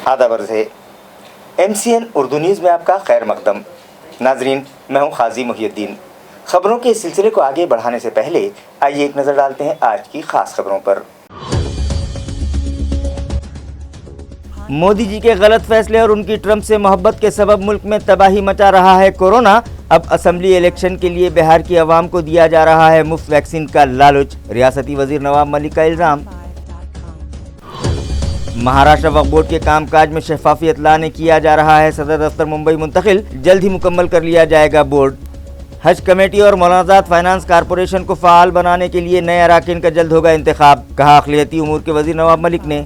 आदाब अर्ज़ है। MCN उर्दू न्यूज़ में आपका खैर मकदम। नाजरीन, मैं हूँ खाजी मुहियुद्दीन। खबरों के इस सिलसिले को आगे बढ़ाने से पहले आइए एक नज़र डालते हैं आज की खास खबरों पर। मोदी जी के गलत फैसले और उनकी ट्रंप से मोहब्बत के सबब मुल्क में तबाही मचा रहा है कोरोना। अब असेंबली इलेक्शन के लिए बिहार की आवाम को दिया जा रहा है मुफ्त वैक्सीन का लालच, रियासती वजीर नवाब मलिक का इल्ज़ाम। महाराष्ट्र वक्फ बोर्ड के कामकाज में शफाफियत लाने किया जा रहा है सदर दफ्तर मुंबई मुंतकिल, जल्द ही मुकम्मल कर लिया जाएगा बोर्ड। हज कमेटी और मौलानाजात फाइनेंस कारपोरेशन को फ़ाल बनाने के लिए नए अराकीन का जल्द होगा इंतखाब, कहा अक़लियती उमूर के वजीर नवाब मलिक ने।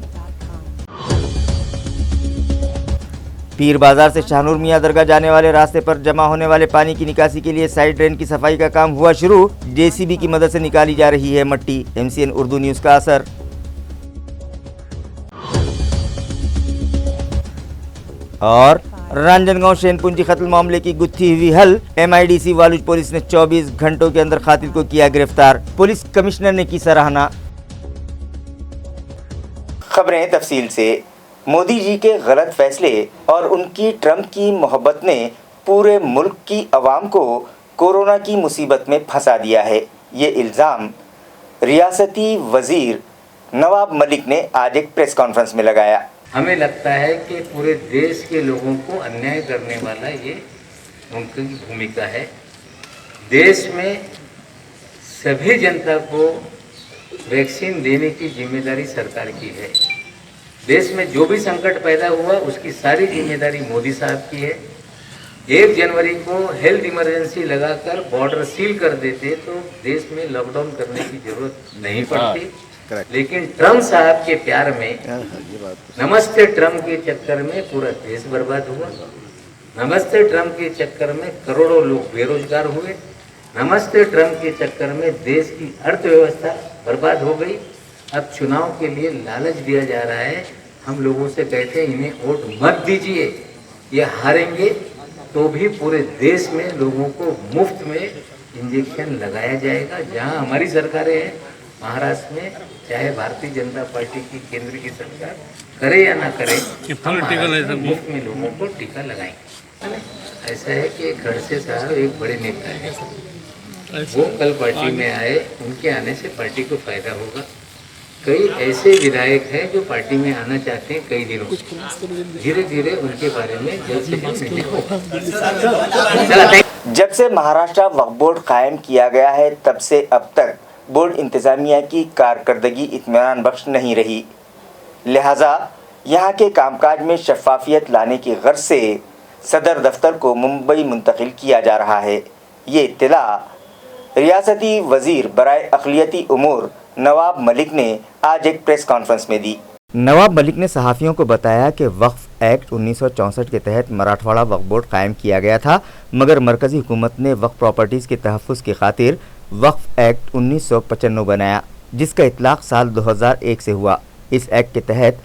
पीर बाजार से शाहनूर मियाँ दरगाह जाने वाले रास्ते पर जमा होने वाले पानी की निकासी के लिए साइड ड्रेन की सफाई का काम हुआ शुरू, JCB की मदद से निकाली जा रही है मट्टी। MCN उर्दू न्यूज़ का असर। और रांजनगांव शेनपुंजी कत्ल मामले की गुत्थी हुई हल, MIDC वालुज पुलिस ने 24 घंटों के अंदर कातिल को किया गिरफ्तार, पुलिस कमिश्नर ने की सराहना। खबरें तफसील से। मोदी जी के गलत फैसले और उनकी ट्रंप की मोहब्बत ने पूरे मुल्क की आवाम को कोरोना की मुसीबत में फंसा दिया है। ये इल्ज़ाम रियासती वजीर नवाब मलिक ने आज एक प्रेस कॉन्फ्रेंस में लगाया। हमें लगता है कि पूरे देश के लोगों को अन्याय करने वाला ये उनकी भूमिका है। देश में सभी जनता को वैक्सीन देने की जिम्मेदारी सरकार की है। देश में जो भी संकट पैदा हुआ उसकी सारी जिम्मेदारी मोदी साहब की है। 1 जनवरी को हेल्थ इमरजेंसी लगाकर बॉर्डर सील कर देते तो देश में लॉकडाउन करने की जरूरत नहीं पड़ती। लेकिन ट्रंप साहब के प्यार में, नमस्ते ट्रंप के चक्कर में पूरा देश बर्बाद हुआ। नमस्ते ट्रंप के चक्कर में करोड़ों लोग बेरोजगार हुए। नमस्ते ट्रंप के चक्कर में देश की अर्थव्यवस्था बर्बाद हो गई। अब चुनाव के लिए लालच दिया जा रहा है। हम लोगों से कहते हैं इन्हें वोट मत दीजिए, ये हारेंगे तो भी पूरे देश में लोगों को मुफ्त में इंजेक्शन लगाया जाएगा। जहां हमारी सरकारें हैं महाराष्ट्र में, चाहे भारतीय जनता पार्टी की केंद्र की सरकार करे या ना करे, मुफ्त में लोगों को टीका लगाएंगे। ऐसा है कि खड़से साहब एक बड़े नेता है, वो कल पार्टी में आए, उनके आने से पार्टी को फायदा होगा। कई ऐसे विधायक हैं जो पार्टी में आना चाहते हैं कई दिनों से, धीरे धीरे उनके बारे में जल्द से जल्द। जब से महाराष्ट्र वक्फ बोर्ड कायम किया गया है तब से अब तक बोर्ड इंतजामिया की कारकर्दगी इत्मीनान बख्श नहीं रही, लिहाजा यहाँ के कामकाज में शफाफियत लाने की गर्ज से सदर दफ्तर को मुंबई मुंतकिल किया जा रहा है। ये इत्तला रियासती वजीर बराए अक़लियती उमूर नवाब मलिक ने आज एक प्रेस कॉन्फ्रेंस में दी। नवाब मलिक ने सहाफ़ियों को बताया कि वक्फ एक्ट 1964 के तहत मराठवाड़ा वक्फ बोर्ड कायम किया गया था, मगर मरकज़ी हुकूमत ने वक्फ प्रॉपर्टीज़ के तहफ़्फ़ुज़ की खातिर वक्फ एक्ट 1995 बनाया, जिसका इतलाक़ साल 2001 से हुआ। इस एक्ट के तहत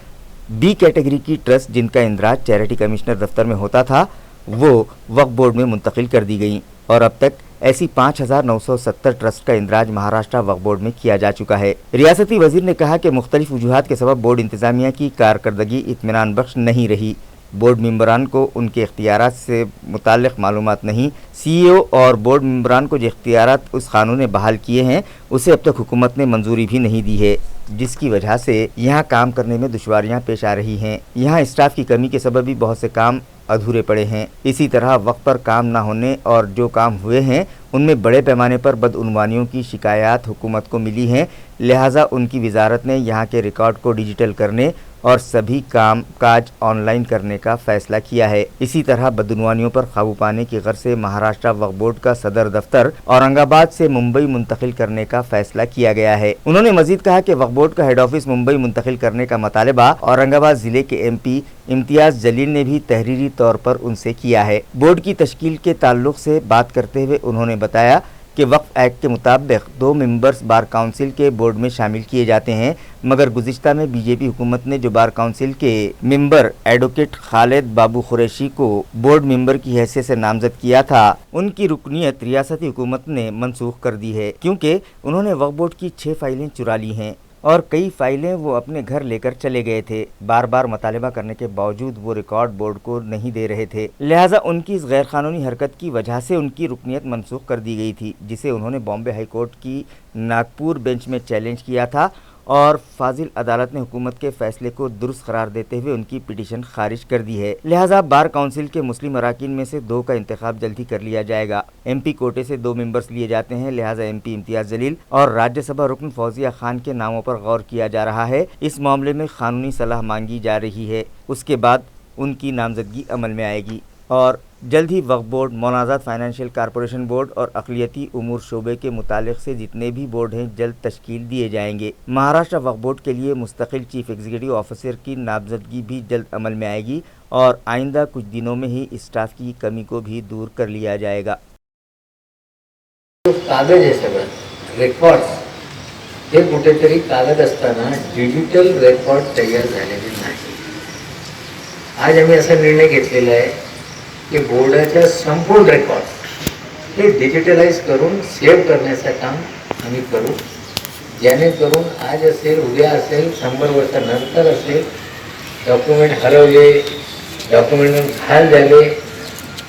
B कैटेगरी की ट्रस्ट जिनका इंदराज चैरिटी कमिश्नर दफ्तर में होता था वो वक्फ बोर्ड में मुंतकिल कर दी गई और अब तक ऐसी 5,970 ट्रस्ट का इंदराज महाराष्ट्र वक्फ बोर्ड में किया जा चुका है। रियासती वजीर ने कहा कि मुख्तलिफ वजूहात के सबब बोर्ड इंतजामिया की कारकर्दगी इत्मीनान बख्श नहीं रही। बोर्ड मेंबरान को उनके इख्तियारात से मुताल्लिक़ मालूमात नहीं। CEO और बोर्ड मेंबरान को जो इख्तियारात उस कानून ने बहाल किए हैं उसे अब तक हुकूमत ने मंजूरी भी नहीं दी है, जिसकी वजह से यहाँ काम करने में दुश्वारियाँ पेश आ रही हैं। यहाँ स्टाफ की कमी के सबब भी बहुत से काम अधूरे पड़े हैं। इसी तरह वक्त पर काम न होने और जो काम हुए हैं उनमें बड़े पैमाने पर बदउनवानियों की शिकायत हुकूमत को मिली हैं, लिहाजा उनकी वजारत ने यहाँ के रिकॉर्ड को डिजिटल करने और सभी काम काज ऑनलाइन करने का फैसला किया है। इसी तरह बदउनवानियों पर काबू पाने की गर्ज से महाराष्ट्र वक्फ बोर्ड का सदर दफ्तर औरंगाबाद से मुंबई मुंतकिल करने का फैसला किया गया है। उन्होंने मजीद कहा कि वक्फ बोर्ड का हेड ऑफिस मुंबई मुंतकिल करने का मुतालबा औरंगाबाद जिले के MP इम्तियाज जलील ने भी तहरीरी तौर पर उनसे किया है। बोर्ड की तश्कील के ताल्लुक से बात करते हुए उन्होंने बताया कि वक्फ एक्ट के मुताबिक 2 मेंबर्स बार काउंसिल के बोर्ड में शामिल किए जाते हैं, मगर गुज़िश्ता में बीजेपी हुकूमत ने जो बार काउंसिल के मेंबर एडवोकेट खालिद बाबू कुरैशी को बोर्ड मेंबर की हैसियत से नामजद किया था, उनकी रुकनियत रियासती हुकूमत ने मनसूख कर दी है, क्योंकि उन्होंने वक्फ बोर्ड की 6 फाइलें चुरा ली हैं। اور کئی فائلیں وہ اپنے گھر لے کر چلے گئے تھے۔ بار بار مطالبہ کرنے کے باوجود وہ ریکارڈ بورڈ کو نہیں دے رہے تھے، لہٰذا ان کی اس غیر قانونی حرکت کی وجہ سے ان کی رکنیت منسوخ کر دی گئی تھی، جسے انہوں نے بامبے ہائی کورٹ کی ناگپور بینچ میں چیلنج کیا تھا، اور فاضل عدالت نے حکومت کے فیصلے کو درست قرار دیتے ہوئے ان کی پٹیشن خارج کر دی ہے۔ لہٰذا بار کونسل کے مسلم اراکین میں سے 2 کا انتخاب جلد ہی کر لیا جائے گا۔ ایم پی کوٹے سے 2 ممبرز لیے جاتے ہیں، لہٰذا ایم پی امتیاز جلیل اور راجیہ سبھا رکن فوزیہ خان کے ناموں پر غور کیا جا رہا ہے۔ اس معاملے میں قانونی صلاح مانگی جا رہی ہے، اس کے بعد ان کی نامزدگی عمل میں آئے گی، اور جلد ہی وقف بورڈ، منازعات فائنینشیل کارپوریشن بورڈ اور اقلیتی امور شعبے کے متعلق سے جتنے بھی بورڈ ہیں جلد تشکیل دیے جائیں گے۔ مہاراشٹر وقف بورڈ کے لیے مستقل چیف ایگزیکٹو آفیسر کی نامزدگی بھی جلد عمل میں آئے گی، اور آئندہ کچھ دنوں میں ہی اسٹاف کی کمی کو بھی دور کر لیا جائے گا۔ कागद आहे सगळं रेकॉर्ड्स हे कुठेतरी कागद असताना डिजिटल रेकॉर्ड तयार झालेले नाही। आज आम्ही असा निर्णय घेतलेला आहे की बोर्डाच्या संपूर्ण रेकॉर्ड हे डिजिटलाइज करून सेव्ह करण्याचं काम आम्ही करू, जेणेकरून आज असेल, उद्या असेल, 100 वर्षानंतर असेल, डॉक्युमेंट हरवले, डॉक्युमेंट घाल झाले,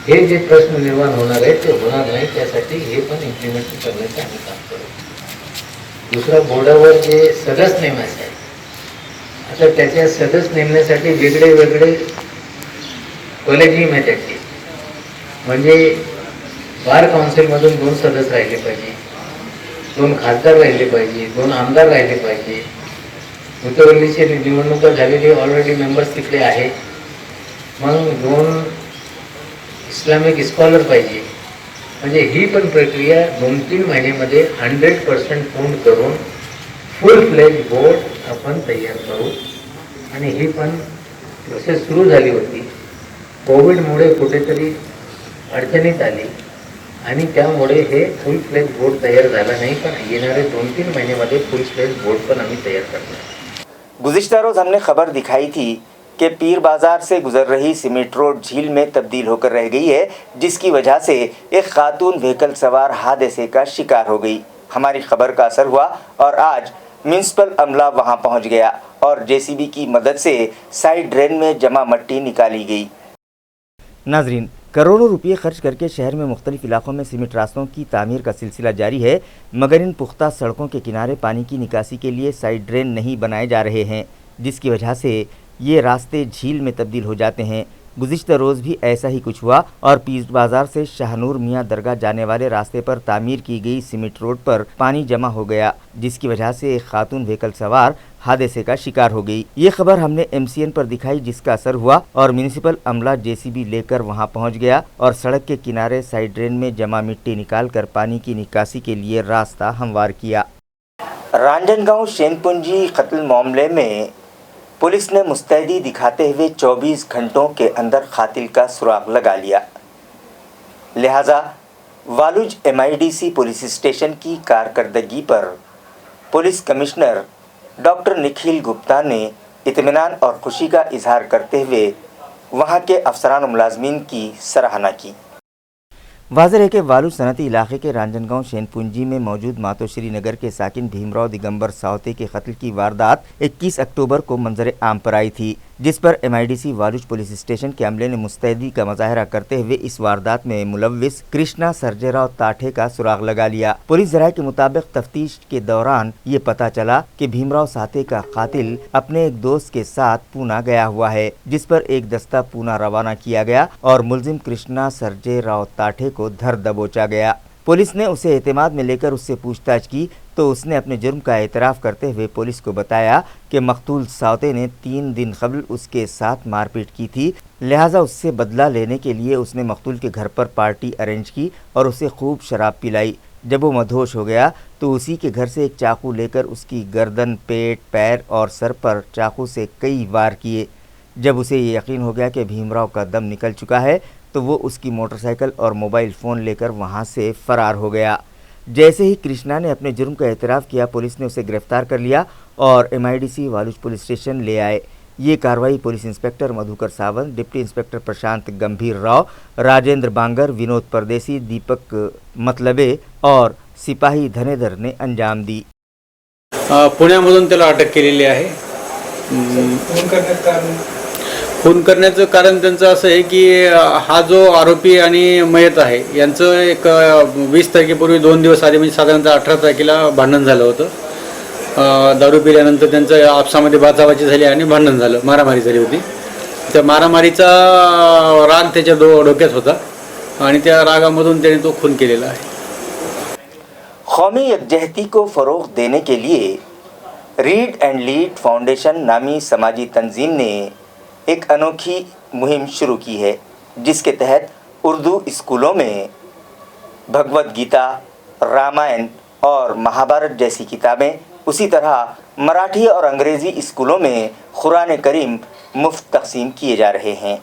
हे जे प्रश्न निर्माण होणार आहेत ते होणार नाही, त्यासाठी हे पण इम्प्लिमेंट करण्याचं आम्ही काम करू। दुसरा, बोर्डावर जे सदस्य नेमायचे आहे, आता त्याच्या सदस्य नेमण्यासाठी वेगळे वेगळे कॉलेजियम आहे त्याचे, म्हणजे बार काउन्सिलमधून 2 सदस्य राहिले पाहिजे, 2 खासदार राहिले पाहिजे, 2 आमदार राहिले पाहिजे। मुतवल्लीची निवडणूक झालेली ऑलरेडी मेंबर्स तिकडे आहे, मग 2 इस्लामिक स्कॉलर पाहिजे, म्हणजे ही पण प्रक्रिया 2-3 महिन्यामध्ये 100% पूर्ण करून फुल फ्लेज बोर्ड आपण तयार करू। आणि ही पण प्रोसेस सुरू झाली होती, कोविडमुळे कुठेतरी अडचणीत आली आणि त्यामुळे हे फुल फ्लेज बोर्ड तयार झाला नाही, पण येणारे 2-3 महिन्यामध्ये फुल फ्लेज बोर्ड पण आम्ही तयार करणार। गुज़िश्ता रोज़ हमने खबर दिखाई थी कि पीर बाजार से गुजर रही सीमेंट रोड झील में तब्दील होकर रह गई है, जिसकी वजह से एक खातून व्हीकल सवार हादसे का शिकार हो गई। हमारी खबर का असर हुआ और आज म्यूनसिपल अमला वहां पहुंच गया और जेसीबी की मदद से साइड ड्रेन में जमा मिट्टी निकाली गई। नाजरीन, करोड़ों रुपये खर्च करके शहर में मुख्तलिफ इलाकों में सीमेंट रास्तों की तामीर का सिलसिला जारी है, मगर इन पुख्ता सड़कों के किनारे पानी की निकासी के लिए साइड ड्रेन नहीं बनाए जा रहे हैं, जिसकी वजह से ये रास्ते झील में तब्दील हो जाते हैं। गुज़िश्ता रोज़ भी ऐसा ही कुछ हुआ और पीर बाजार से शाहनूर मियाँ दरगाह जाने वाले रास्ते पर तामीर की गई सीमेंट रोड पर पानी जमा हो गया, जिसकी वजह से एक खातून व्हीकल सवार हादसे का शिकार हो गई। ये खबर हमने MCN पर दिखाई, जिसका असर हुआ और म्यूनिसिपल अमला JCB लेकर वहां पहुंच गया और सड़क के किनारे साइड ड्रेन में जमा मिट्टी निकालकर पानी की निकासी के लिए रास्ता हमवार किया। रांजनगांव शेनपुंजी कत्ल मामले में पुलिस ने मुस्तैदी दिखाते हुए 24 घंटों के अंदर कातिल का सुराग लगा लिया, लिहाजा वालुज MIDC पुलिस स्टेशन की कारकर्दगी पर police commissioner doctor Nikhil Gupta ने इत्मीनान और खुशी का इजहार करते हुए वहां के अफसरान और मुलाजमीन की सराहना की। वाज़ेह है कि वालुज सनती इलाके के रांजनगांव शेनपुंजी में मौजूद मातोश्री नगर के साकिन भीमराव दिगंबर सावते के कत्ल की वारदात 21 अक्टूबर को मंजर आम पर आई थी, जिस पर MIDC वालुज पुलिस स्टेशन के अमले ने मुस्तैदी का मुजाहरा करते हुए इस वारदात में मुलव्विस कृष्णा सर्जेराव ताठे का सुराग लगा लिया। पुलिस ज़राए के मुताबिक तफ्तीश के दौरान ये पता चला कि भीमराव सावते का कातिल अपने एक दोस्त के साथ पूना गया हुआ है, जिस पर एक दस्ता पूना रवाना किया गया और मुलजिम कृष्णा सर्जेराव ताठे को धर दबोचा गया। पुलिस ने उसे एतमाद में लेकर उससे पूछताछ की तो उसने अपने जुर्म का एतराफ़ करते हुए पुलिस को बताया कि मकतूल सावते ने 3 दिन कबल उसके साथ मारपीट की थी, लिहाजा उससे बदला लेने के लिए उसने मकतूल के घर पर पार्टी अरेंज की और उसे खूब शराब पिलाई। जब वो मदहोश हो गया तो उसी के घर से एक चाकू लेकर उसकी गर्दन, पेट, पैर और सर पर चाकू से कई वार किए। जब उसे ये यकीन हो गया कि भीमराव का दम निकल चुका है तो वो उसकी मोटरसाइकिल और मोबाइल फ़ोन लेकर वहाँ से फ़रार हो गया। जैसे ही कृष्णा ने अपने जुर्म का एतराफ़ किया, पुलिस ने उसे गिरफ़्तार कर लिया और MIDC वालुज पुलिस स्टेशन ले आए। ये कार्रवाई police inspector Madhukar Sawant, deputy inspector Prashant Gambhir Rao, Rajendra बांगर, विनोद परदेसी, दीपक मतलबे और सिपाही धनेधर ने अंजाम दी। पुण्यामधून त्याला अटक केलेली आहे. खून करण्याचं कारण त्यांचं असं आहे की हा जो आरोपी आणि मयत आहे यांचं एक 20 तारखेपूर्वी 2 दिवस आधी म्हणजे साधारणतः 18 तारखेला भांडण झालं होतं. दारू पिल्यानंतर त्यांचं आपसामध्ये बाचाबाची झाली आणि भांडण झालं, मारामारी झाली होती. त्या मारामारीचा राग त्याच्या डोक्यात होता आणि त्या रागामधून त्याने तो खून केलेला आहे. कौमी यकजहती को फ़रोग़ देने के लिए रीड एंड लीड फाउंडेशन नामी समाजी तंजीम ने एक अनोखी मुहिम शुरू की है, जिसके तहत उर्दू स्कूलों में भगवत गीता, रामायण और महाभारत जैसी किताबें, उसी तरह मराठी और अंग्रेज़ी स्कूलों में कुरान करीम मुफ्त तक़सीम किए जा रहे हैं.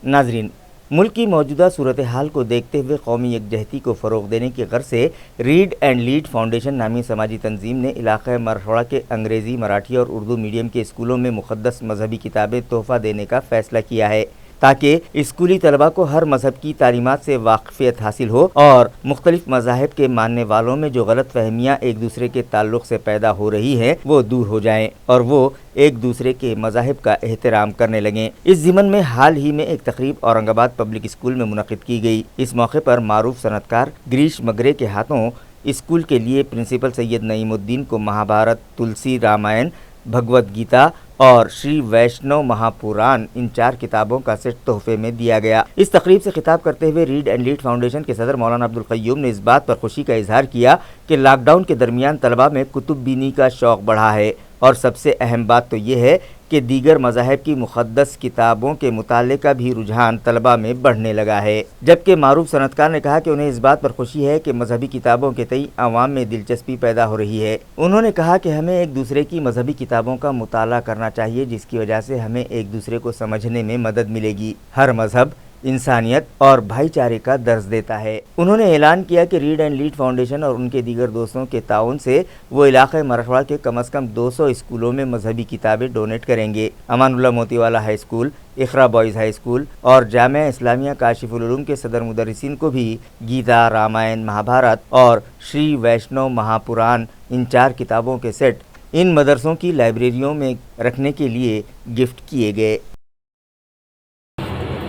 नाज़रीन, मुल्क की मौजूदा सूरत हाल को देखते हुए कौमी यकजहती को फ़रोग़ देने की गर्ज से रीड एंड लीड फाउंडेशन नामी समाजी तंजीम ने इलाक़े मरठवाड़ा के अंग्रेज़ी, मराठी और उर्दू मीडियम के स्कूलों में मुक़द्दस मजहबी किताबें तोहफ़ा देने का फ़ैसला किया है, ताकि स्कूली तलबा को हर मज़हब की तालीमात से वाक़फ़ियत हासिल हो और मुख्तलिफ़ मज़ाहिब के मानने वालों में जो गलत फहमियाँ एक दूसरे के ताल्लुक़ से पैदा हो रही हैं वो दूर हो जाएँ और वो एक दूसरे के मज़ाहिब का एहतराम करने लगें. इस ज़िमन में हाल ही में एक तकरीब औरंगाबाद पब्लिक स्कूल में मुनक़िद की गई. इस मौके पर मारूफ सनतकार गिरीश मगरे के हाथों स्कूल के लिए प्रिंसिपल सैयद नईमुद्दीन को महाभारत, तुलसी रामायण, भगवत गीता और श्री वैष्णव महापुराण इन 4 किताबों का सेट तोहफे में दिया गया. इस तकरीब से खिताब करते हुए रीड एंड लीड फाउंडेशन के सदर मौलाना अब्दुल क़य्यूम ने इस बात पर खुशी का इजहार किया कि लॉकडाउन के दरमियान तलबा में कुतुब बीनी का शौक़ बढ़ा है और सबसे अहम बात तो ये है कि दीगर मज़ाहिब की मुक़द्दस किताबों के मुताले का भी रुझान तलबा में बढ़ने लगा है. जबकि मारूफ सनतकार ने कहा कि उन्हें इस बात पर खुशी है कि मजहबी किताबों के तई आवाम में दिलचस्पी पैदा हो रही है. उन्होंने कहा कि हमें एक दूसरे की मजहबी किताबों का मुताला करना चाहिए, जिसकी वजह से हमें एक दूसरे को समझने में मदद मिलेगी. हर मजहब इंसानियत और भाईचारे का दर्ज देता है. उन्होंने ऐलान किया कि रीड एंड लीड फाउंडेशन और उनके दीगर दोस्तों के ताउन से वो इलाक़े मरठवाड़ा के कम अज़ कम 200 स्कूलों में मजहबी किताबें डोनेट करेंगे. Amanullah Motiwala high school, Iqra boys high school और जामिया इस्लामिया काशिफुल उलूम के सदर मुदर्रिसीन को भी गीता, रामायण, महाभारत और श्री वैष्णव महापुराण इन 4 किताबों के सेट इन मदरसों की लाइब्रेरियों में रखने के लिए गिफ्ट किए गए.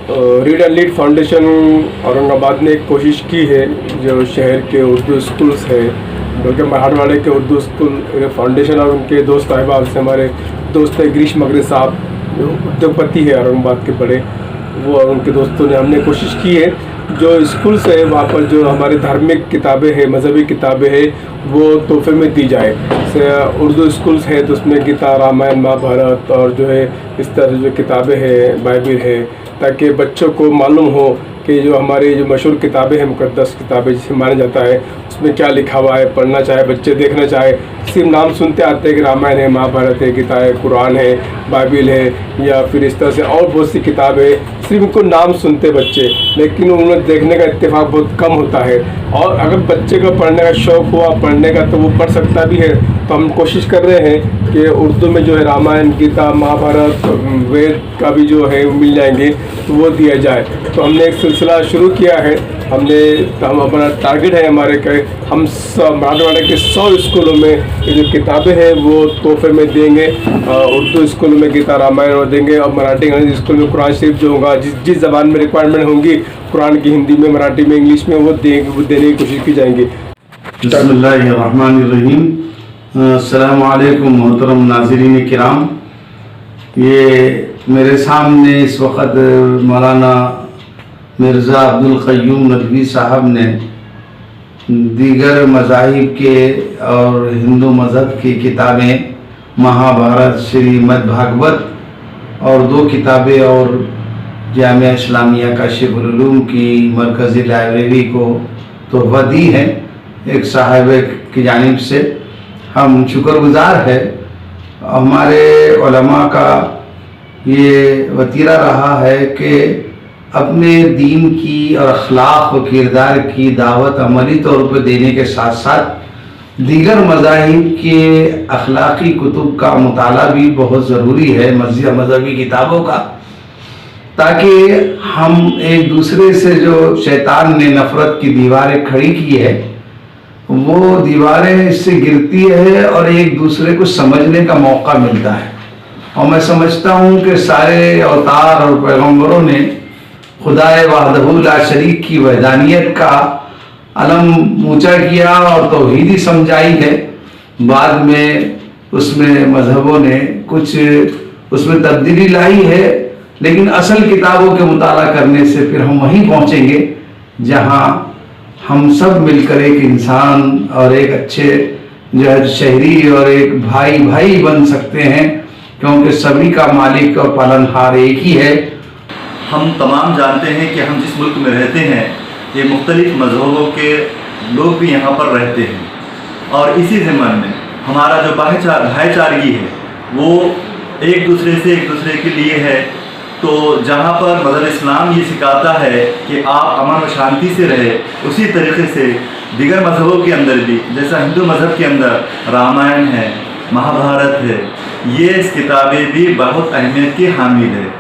Read and lead foundation Aurangabad ने एक कोशिश की है, जो शहर के उर्दू स्कूल्स है, बल्कि मराठवाड़े के उर्दू स्कूल फाउंडेशन और उनके दोस्त अहबाब से हमारे दोस्त है गिरीश मगरे साहब, जो उद्योगपति है औरंगाबाद के बड़े, वो और उनके दोस्तों ने हमने कोशिश की है जो स्कूल्स है वहाँ पर जो हमारे धार्मिक किताबें हैं, मजहबी किताबें हैं, वो तोहफे में दी जाए. उर्दू स्कूल्स है तो उसमें गीता, रामायण, महाभारत और जो है इस तरह से जो किताबें हैं, बाइबिल है, ताकि बच्चों को मालूम हो कि जो हमारी जो मशहूर किताबें हैं, मुक़द्दस किताबें जिसे माना जाता है, उसमें क्या लिखा हुआ है, पढ़ना चाहे बच्चे, देखना चाहे. सिर्फ नाम सुनते आते हैं कि रामायण है, महाभारत है, गीता है, कुरान है, बाइबिल है, या फिर इस तरह से और बहुत सी किताबें हैं, सिर्फ उनको नाम सुनते बच्चे, लेकिन उन्हें देखने का इत्तेफाक बहुत कम होता है. और अगर बच्चे को पढ़ने का शौक़ हुआ पढ़ने का तो वो पढ़ सकता भी है. तो हम कोशिश कर रहे हैं कि उर्दू में जो है रामायण, गीता, महाभारत, वेद का भी जो है मिल जाएंगे तो वो दिया जाए. तो हमने एक सिलसिला शुरू किया है. हम अपना टारगेट है हमारे के हम मराठवाड़ा के 100 स्कूलों में ये जो किताबें हैं वो तोहफे में देंगे. उर्दू स्कूल में गीता, रामायण और देंगे, और मराठी अंग्रेजी स्कूल में कुरान शरीफ जो होगा, जिस ज़बान में रिक्वायरमेंट होंगी कुरान की, हिंदी में, मराठी में, इंग्लिश में, वो देने की कोशिश की जाएंगी. बिस्मिल्लाहिर्रहमानिर्रहीम. अस्सलामु अलैकुम मोहतरम नाज़रीन किराम. ये मेरे सामने इस वक्त मौलाना मिर्ज़ा अब्दुल क़य्यूम नदवी साहब ने दीगर मज़ाहिब के और हिंदू मज़हब की किताबें, महाभारत, श्रीमद् भागवत और 2 किताबें और जामिया इस्लामिया काशिफुल उलूम की मरकज़ी लाइब्रेरी को तोहफ़ा दी है एक साहिब की जानिब से. हम शुक्रगुज़ार है. हमारे उलमा का ये वतीरा रहा है कि अपने दीन की और अखलाक व किरदार की दावत अमली तौर पर देने के साथ साथ दीगर मज़ाहिब के अखलाकी कुतुब का मुताला भी बहुत ज़रूरी है, मज़हबी किताबों का, ताकि हम एक दूसरे से जो शैतान ने नफ़रत की दीवारें खड़ी की है वो दीवारें इससे गिरती है और एक दूसरे को समझने का मौका मिलता है। और मैं समझता हूँ कि सारे अवतार और पैगंबरों ने खुदाए वहदहू ला शरीक की वहदानियत का अलम ऊंचा किया और तौहीदी समझाई है। बाद में उसमें मजहबों ने कुछ उसमें तब्दीली लाई है, लेकिन असल किताबों के मुताला करने से फिर हम वहीं पहुँचेंगे जहाँ हम सब मिलकर एक इंसान और एक अच्छे जो है शहरी और एक भाई भाई बन सकते हैं, क्योंकि सभी का मालिक और पालनहार एक ही है। हम तमाम जानते हैं कि हम जिस मुल्क में रहते हैं ये मुख्तलिफ मज़हबों के लोग भी यहाँ पर रहते हैं और इसी ज़िम्मन में हमारा जो भाईचारगी है वो एक दूसरे के लिए है। तो जहाँ पर मज़हब इस्लाम ये सिखाता है कि आप अमन व शांति से रहे, उसी तरीके से दीगर मज़हबों के अंदर भी, जैसा हिंदू मज़हब के अंदर रामायण है, महाभारत है, ये किताबें भी बहुत अहमियत की हामिल है।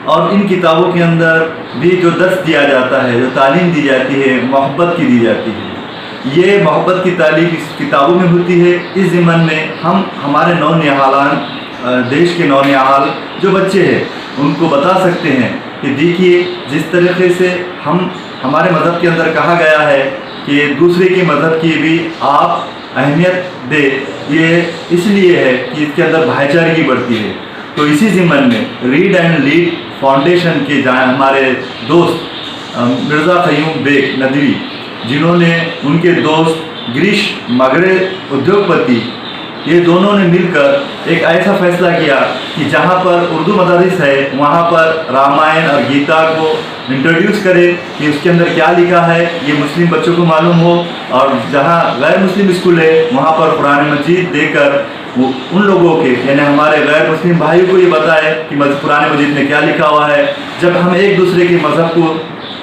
और इन किताबों के अंदर भी जो दर्स दिया जाता है, जो तालीम दी जाती है, मोहब्बत की दी जाती है, ये मोहब्बत की तालीम इस किताबों में होती है। इस ज़िम्मन में हम हमारे नौनिहालान, देश के नौनिहाल जो बच्चे हैं उनको बता सकते हैं कि देखिए जिस तरीके से हमारे मज़हब के अंदर कहा गया है कि दूसरे के मज़हब की भी आप अहमियत दे, ये इसलिए है कि इसके अंदर भाईचारगी बढ़ती है। तो इसी ज़िम्मन में रीड एंड लीड फाउंडेशन के जहाँ हमारे दोस्त मिर्ज़ा क़य्यूम बेग नदवी, जिन्होंने उनके दोस्त गिरीश मगरे उद्योगपति, ये दोनों ने मिलकर एक ऐसा फैसला किया कि जहाँ पर उर्दू मदारिस है वहाँ पर रामायण और गीता को इंट्रोड्यूस करें कि उसके अंदर क्या लिखा है ये मुस्लिम बच्चों को मालूम हो, और जहाँ गैर मुस्लिम स्कूल है वहाँ पर कुरान मजीद देकर वो उन लोगों के यानी हमारे गैर मुस्लिम भाइयों को ये बताए कि कुरान मजीद में क्या लिखा हुआ है। जब हम एक दूसरे के मज़हब को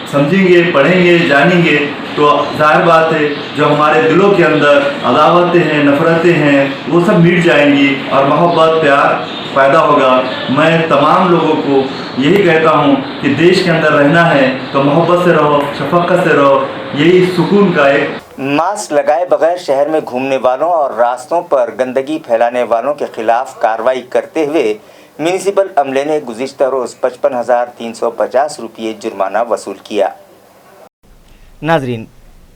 समझेंगे, पढ़ेंगे, जानेंगे तो ज़ाहिर बात है जो हमारे दिलों के अंदर अदावतें हैं, नफ़रतें हैं, वो सब मिट जाएंगी और मोहब्बत प्यार पैदा होगा। मैं तमाम लोगों को यही कहता हूँ कि देश के अंदर रहना है तो मोहब्बत से रहो, शफ़क़त से रहो, यही सुकून का एक। मास्क लगाए बगैर शहर में घूमने वालों और रास्तों पर गंदगी फैलाने वालों के खिलाफ कार्रवाई करते हुए म्यूनिसिपल अमले ने गुज़िश्ता रोज़ 55,350 रुपये जुर्माना वसूल किया। नाजरीन,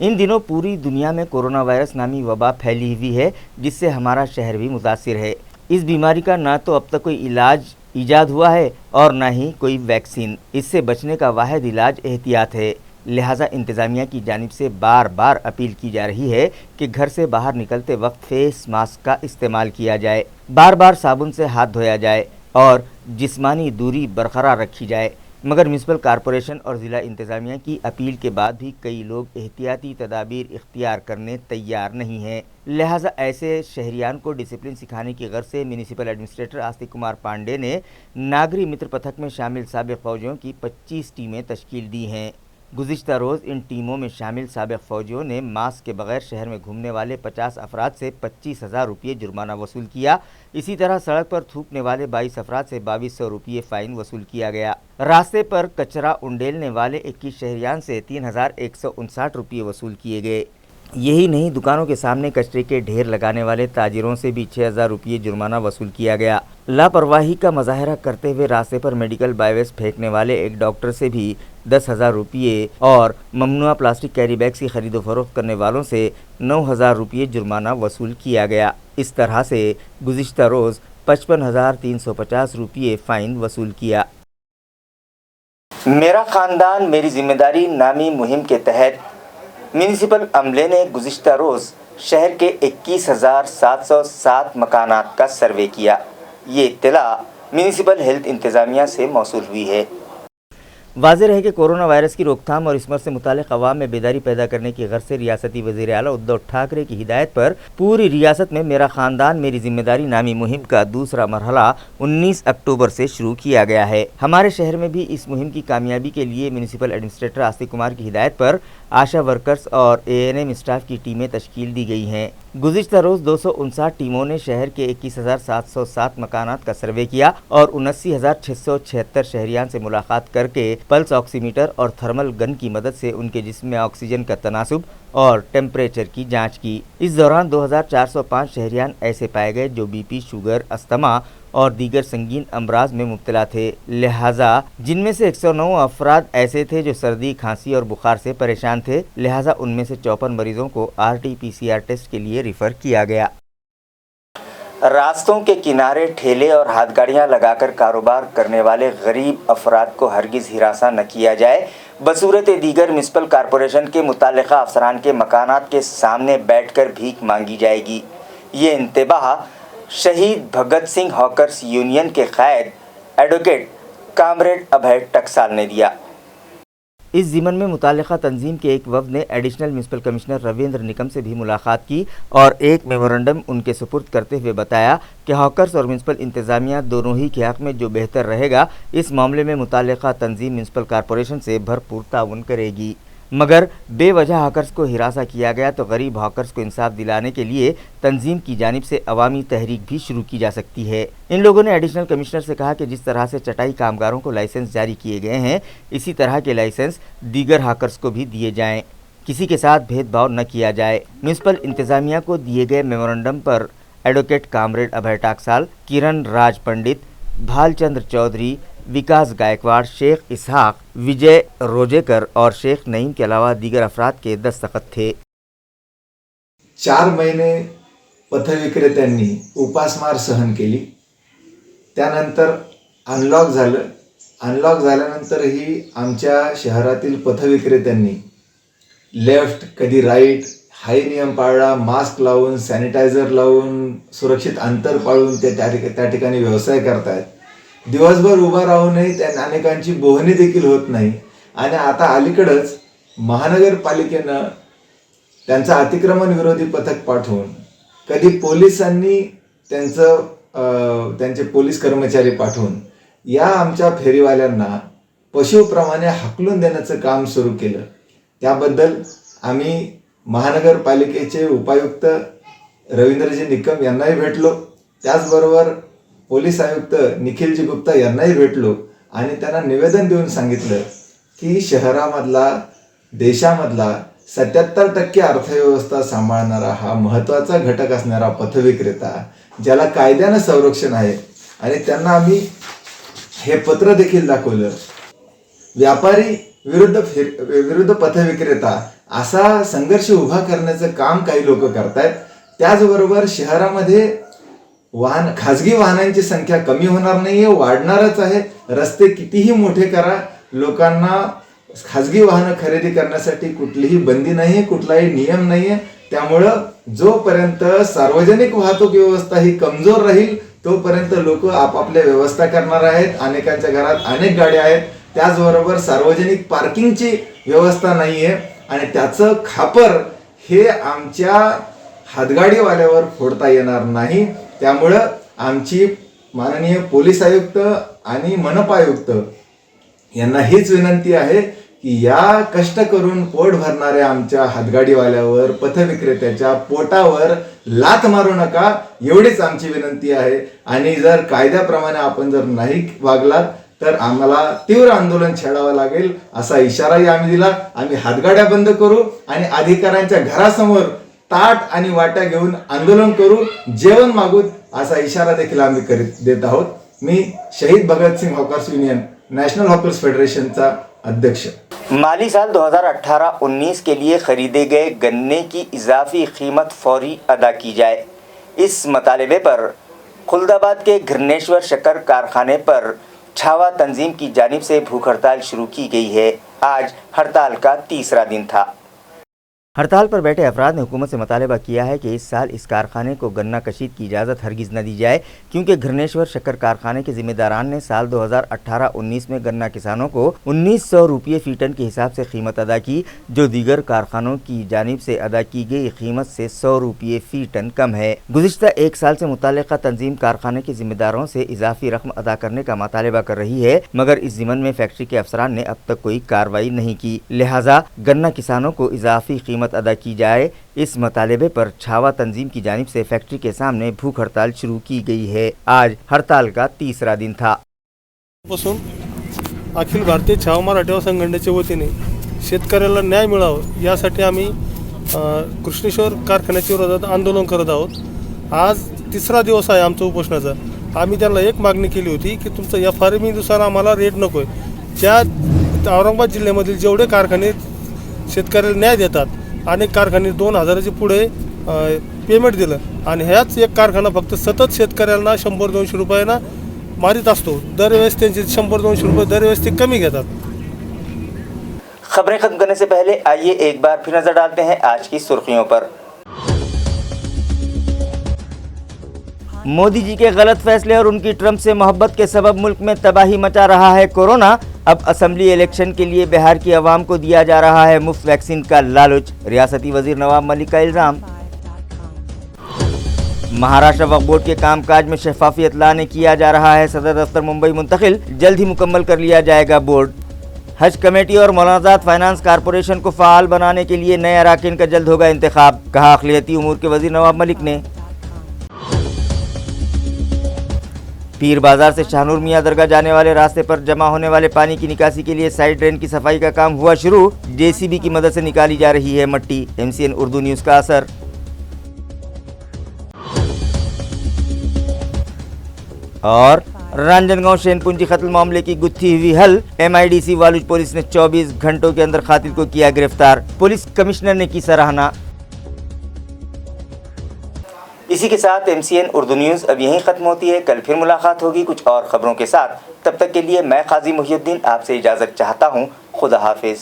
इन दिनों पूरी दुनिया में कोरोना वायरस नामी वबा फैली हुई है, जिससे हमारा शहर भी मुतासिर है। इस बीमारी का ना तो अब तक कोई इलाज ईजाद हुआ है और ना ही कोई वैक्सीन। इससे बचने का वाहिद इलाज एहतियात है। लिहाजा इंतज़ामिया की जानिब से बार बार अपील की जा रही है कि घर से बाहर निकलते वक्त फेस मास्क का इस्तेमाल किया जाए, बार बार साबुन से हाथ धोया जाए और जिस्मानी दूरी बरकरार रखी जाए। मगर म्यूनसिपल कॉरपोरेशन और ज़िला इंतज़ामिया की अपील के बाद भी कई लोग एहतियाती तदाबीर इख्तियार करने तैयार नहीं हैं। लिहाजा ऐसे शहरियान को डिसिप्लिन सिखाने की गर्ज से म्यूनिसिपल एडमिनिस्ट्रेटर आस्तिक कुमार पांडे ने नागरी मित्र पथक में शामिल साबिक़ फ़ौजियों की 25 टीमें तश्कील दी हैं। गुज़िश्ता रोज़ इन टीमों में शामिल साबिक़ फ़ौजियों ने मास्क के बगैर शहर में घूमने वाले 50 अफराद से 25,000 रुपये जुर्माना वसूल किया। इसी तरह सड़क पर थूकने वाले 22 अफराद से 2200 रुपये फ़ाइन वसूल किया गया। रास्ते पर कचरा उंडेलने वाले 21 शहरियान से 3,159 रुपये वसूल किए गए। यही नहीं, दुकानों के सामने कचरे के ढेर लगाने वाले ताजिरों से भी 6,000 रुपये जुर्माना वसूल किया गया। लापरवाही का मुजाहरा करते हुए रास्ते पर मेडिकल बायोवेस्ट फेंकने वाले एक डॉक्टर से भी 10,000 रुपये और ममनुआ प्लास्टिक कैरी बैग्स की खरीदो फरोख्त करने वालों से 9,000 रुपये जुर्माना वसूल किया गया। इस तरह से गुज़िश्ता रोज़ 55,350 रुपये फ़ाइन वसूल किया। मेरा ख़ानदान मेरी जिम्मेदारी नामी मुहिम के तहत म्यूनिसिपल अमले ने गुज़िश्ता रोज़ शहर के 21,707 मकानात का सर्वे किया। ये इत्तला म्यूनिसिपल हेल्थ इंतज़ामिया से मौसूल हुई है। वाज़ेह है कि कोरोना वायरस की रोकथाम और इस मर्ज़ से मुतालिक अवाम में बेदारी पैदा करने की गर्ज से रियासती वज़ीर आला उद्धव ठाकरे की हिदायत पर पूरी रियासत में मेरा ख़ानदान मेरी जिम्मेदारी नामी मुहिम का दूसरा मरहला 19 अक्टूबर से शुरू किया गया है। हमारे शहर में भी इस मुहिम की कामयाबी के लिए म्यूनिसिपल एडमिनिस्ट्रेटर आस्तिक कुमार की हिदायत पर आशा वर्कर्स और ANM स्टाफ की टीमें तश्कील दी गई हैं। गुज़िश्ता रोज़ 259 टीमों ने शहर के 21,707 मकानात का सर्वे किया और 79,676 शहरियान से मुलाकात करके पल्स ऑक्सीमीटर और थर्मल गन की मदद से उनके जिस्म में ऑक्सीजन का तनासुब और टेम्परेचर की जांच की। इस दौरान 2,405 शहरियान ऐसे पाए गए जो BP, शुगर, अस्थमा और दीगर संगीन अमराज में मुब्तला थे, लिहाजा जिनमें से 109 अफराद ऐसे थे जो सर्दी, खांसी और बुखार से परेशान थे, लिहाजा उनमें से 54 मरीजों को RT-PCR टेस्ट के लिए रिफ़र किया गया। रास्तों के किनारे ठेले और हाथ गाड़ियाँ लगाकर कारोबार करने वाले गरीब अफराद को हरगिज़ हिरासा न किया जाए। बसूरत दीगर म्युनिसिपल कॉरपोरेशन के मुताल्लिक़ा अफसरान के मकानात के सामने बैठकर भीख मांगी जाएगी। ये इंतबाह शहीद भगत सिंह हॉकर्स यूनियन के क़ायद एडवोकेट कामरेड अभय टकसाल ने दिया। इस ज़िमन में मुताल्लिक़ा तंजीम के एक वफ़द ने additional municipal commissioner Ravindra Nikam से भी मुलाकात की और एक मेमोरेंडम उनके सुपुर्द करते हुए बताया कि हॉकर्स और म्युनिसिपल इंतज़ामिया दोनों ही के हक़ में जो बेहतर रहेगा, इस मामले में मुताल्लिक़ा तंजीम म्युनिसिपल कॉरपोरेशन से भरपूर ताउन करेगी। मगर बेवजह हॉकर्स को हिरासा किया गया तो गरीब हॉकर्स को इंसाफ दिलाने के लिए तंजीम की जानिब से अवामी तहरीक भी शुरू की जा सकती है। इन लोगों ने एडिशनल कमिश्नर से कहा कि जिस तरह से चटाई कामगारों को लाइसेंस जारी किए गए हैं, इसी तरह के लाइसेंस दीगर हॉकर्स को भी दिए जाएं, किसी के साथ भेदभाव न किया जाए। म्युनिसिपल इंतज़ामिया को दिए गए मेमोरेंडम पर एडवोकेट कामरेड अभय टकसाल, किरण राज पंडित, भालचंद्र चौधरी, विकास गायकवाड़, शेख इसहाक, विजय रोजेकर और शेख नईम के अलावा दीगर अफराद के दस्तखत थे। 4 महिने पथविक्रेत्यांनी उपासमार सहन केली। त्यानंतर अनलॉक झालं। अनलॉक झाल्यानंतरही आमच्या शहरातील पथविक्रेत्यांनी लेफ्ट कधी राईट हाही नियम पाळला, मास्क लावून, सॅनिटायझर लावून, सुरक्षित अंतर पाळून ते त्या ठिकाणी व्यवसाय करतायत। दिवसभर उभा राहूनही त्या अनेकांची बोहणी देखील होत नाही। आणि आता अलीकडेच महानगरपालिकेनं त्यांचं अतिक्रमण विरोधी पथक पाठवून, कधी पोलिसांनी त्यांचे पोलीस कर्मचारी पाठवून या आमच्या फेरीवाल्यांना पशुप्रमाणे हाकलून देण्याचं काम सुरू केलं। त्याबद्दल आम्ही महानगरपालिकेचे उपायुक्त रवींद्रजी निकम यांनाही भेटलो, त्याचबरोबर पोलीस आयुक्त निखिलजी गुप्ता यांनाही भेटलो आणि त्यांना निवेदन देऊन सांगितलं की शहरामधला, देशामधला 77% अर्थव्यवस्था सांभाळणारा हा महत्त्वाचा घटक असणारा पथविक्रेता, ज्याला कायद्यानं संरक्षण आहे आणि त्यांना आम्ही हे पत्र देखील दाखवलं। व्यापारी विरुद्ध पथविक्रेता असा संघर्ष उभा करण्याचं काम काही लोक करतायत। त्याचबरोबर शहरामध्ये खाजगी वाहनांची संख्या कमी होणार नाहीये, वाढणारच आहे। रस्ते कितीही मोठे करा, लोकांना खाजगी वाहनं खरेदी करण्यासाठी कुठलीही बंदी नाहीये, कुठलाही नियम नाहीये। त्यामुळं जोपर्यंत सार्वजनिक वाहतूक व्यवस्था ही कमजोर राहील तोपर्यंत लोक आपापल्या व्यवस्था करणार आहेत। अनेकांच्या घरात अनेक गाड्या आहेत, त्याचबरोबर सार्वजनिक पार्किंगची व्यवस्था नाहीये आणि त्याचं खापर हे आमच्या हातगाडीवाल्यावर फोडता येणार नाही। त्यामुळं आमची माननीय पोलीस आयुक्त आणि मनपा आयुक्त यांना हीच विनंती आहे की या कष्ट करून पोट भरणाऱ्या आमच्या हातगाडीवाल्यावर, पथविक्रेत्याच्या पोटावर लाथ मारू नका, एवढीच आमची विनंती आहे। आणि जर कायद्याप्रमाणे आपण जर नाही वागलात तर आम्हाला तीव्र आंदोलन छेडावं लागेल असा इशाराही आम्ही दिला। आम्ही हातगाड्या बंद करू आणि अधिकाऱ्यांच्या घरासमोर ताट आणि वाट्या घेऊन आंदोलन करू, जेवण मागू असा इशारा देखील आम्ही देत आहोत। मी शहीद Bhagat Singh hawkers union national hawkers फेडरेशनचा अध्यक्ष। माली साल 2018-19 के लिए खरीदे गए गन्ने की इजाफी कीमत फौरी अदा की जाए। इस मुतालबे पर खुलदाबाद के घृणेश्वर शक्कर कारखाने पर छावा तंजीम की जानिब से भूख हड़ताल शुरू की गई है। आज हड़ताल का तीसरा दिन था। हड़ताल पर बैठे अफराद ने हुकूमत से मुतालबा किया है कि इस साल इस कारखाने को गन्ना कशीद की इजाज़त हरगिज़ न दी जाए, क्योंकि घृणेश्वर शक्कर कारखाने के जिम्मेदारान ने साल 2018-19 में गन्ना किसानों को 1900 रुपये फी टन के हिसाब से कीमत अदा की, जो दीगर कारखानों की जानिब से अदा की गई कीमत से 100 रुपये फी टन कम है। गुज़िश्ता एक साल से मुताल्लिक़ा तंजीम कारखाने के जिम्मेदारों से इजाफी रकम अदा करने का मुतालबा कर रही है, मगर इस ज़िमन में फैक्ट्री के अफसरान ने अब तक कोई कार्रवाई नहीं की। लिहाजा गन्ना किसानों को इजाफी कीमत अदा की जाए, इस मुतालबे पर छावा तंजीम की जानिब से फैक्ट्री के सामने भूख हड़ताल शुरू की गई है। आज हड़ताल का तीसरा दिन था। अखिल भारतीय छावा मराठा संघटनेच्या वतीने शेतकऱ्याला न्याय मिळावा यासाठी आम्ही कृष्णेश्वर कारखान्याच्या विरोधात आंदोलन करत आहोत। आज तिसरा दिवस आहे आमचा उपोषणाचा। आम्ही त्यांना एक मागणी केली होती की तुमचा FRME नुसार आम्हाला रेट नकोय। ज्या औरंगाबाद जिल्ह्यामधील जेवढे कारखाने शेतकऱ्याला न्याय देतात, अनेक कारखाने 2000च्या पुढे पेमेंट दिलं आणि ह्याच एक कारखाना फक्त सतत शेतकऱ्यांना 100-200 रुपयांना मारित असतो। दरवेळेस त्यांचे 100-200 रुपये दरवेळेस ते कमी घेतात। खबरें खत्म करने से पहले आइए एक बार फिर नजर डालते हैं आज की सुर्खियों पर। मोदी जी के गलत फैसले और उनकी ट्रंप से मोहब्बत के सबब मुल्क में तबाही मचा रहा है कोरोना। अब असेंबली इलेक्शन के लिए बिहार की आवाम को दिया जा रहा है मुफ्त वैक्सीन का लालच, रियासती वजीर नवाब मलिक का इल्जाम। महाराष्ट्र वक्फ बोर्ड के कामकाज में शफाफियत लाने किया जा रहा है सदर दफ्तर मुंबई मुंतकिल, जल्द ही मुकम्मल कर लिया जाएगा बोर्ड। हज कमेटी और मौलानाजात फाइनेंस कारपोरेशन को फ़ाल बनाने के लिए नए अराकीन का जल्द होगा इंतखाब, कहा अक़लियती उमूर के वजीर नवाब मलिक ने। पीर बाजार से शाहनूर मियाँ दरगाह जाने वाले रास्ते पर जमा होने वाले पानी की निकासी के लिए साइड ड्रेन की सफाई का काम हुआ शुरू, JCB की मदद से निकाली जा रही है मट्टी। MCN उर्दू न्यूज़ का असर। और रांजनगांव शेनपुंजी कत्ल मामले की गुत्थी हुई हल, MIDC वालुज पुलिस ने 24 घंटों के अंदर कातिल को किया गिरफ्तार, पुलिस कमिश्नर ने की सराहना। इसी के साथ MCN उर्दू न्यूज़ अब यहीं ख़त्म होती है। कल फिर मुलाकात होगी कुछ और ख़बरों के साथ। तब तक के लिए मैं काजी मुहिउद्दीन आपसे इजाज़त चाहता हूँ। खुदा हाफिज़।